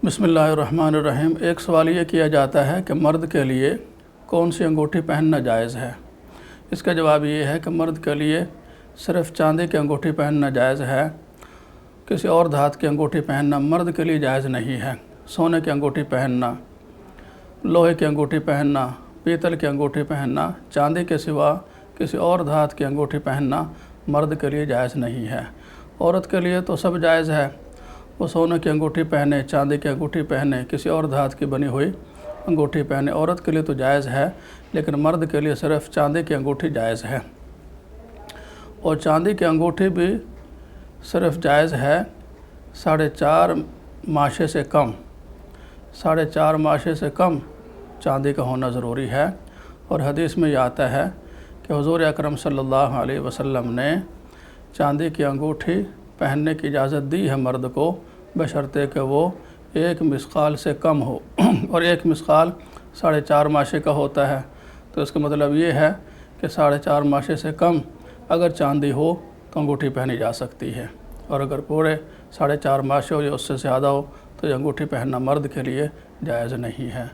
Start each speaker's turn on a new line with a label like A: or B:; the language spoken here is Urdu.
A: بسم اللہ الرحمن الرحیم۔ ایک سوال یہ کیا جاتا ہے کہ مرد کے لیے کون سی انگوٹھی پہننا جائز ہے؟ اس کا جواب یہ ہے کہ مرد کے لیے صرف چاندی کی انگوٹھی پہننا جائز ہے، کسی اور دھات کی انگوٹھی پہننا مرد کے لیے جائز نہیں ہے۔ سونے کی انگوٹھی پہننا، لوہے کی انگوٹھی پہننا، پیتل کی انگوٹھی پہننا، چاندی کے سوا کسی اور دھات کی انگوٹھی پہننا مرد کے لیے جائز نہیں ہے۔ عورت کے لیے تو سب جائز ہے، وہ سونے کی انگوٹھی پہنے، چاندی کی انگوٹھی پہنے، کسی اور دھات کی بنی ہوئی انگوٹھی پہنے، عورت کے لیے تو جائز ہے، لیکن مرد کے لیے صرف چاندی کی انگوٹھی جائز ہے۔ اور چاندی کی انگوٹھی بھی صرف جائز ہے 4.5 ماشے سے کم، 4.5 ماشے سے کم چاندی کا ہونا ضروری ہے۔ اور حدیث میں یہ آتا ہے کہ حضور اکرم صلی اللہ علیہ وسلم نے چاندی کی انگوٹھی پہننے کی اجازت دی ہے مرد کو، بشرطے کہ وہ 1 مثقال سے کم ہو، اور 1 مثقال 4.5 ماشے کا ہوتا ہے۔ تو اس کا مطلب یہ ہے کہ 4.5 ماشے سے کم اگر چاندی ہو تو انگوٹھی پہنی جا سکتی ہے، اور اگر پورے 4.5 ماشے ہو یا اس سے زیادہ ہو تو یہ انگوٹھی پہننا مرد کے لیے جائز نہیں ہے۔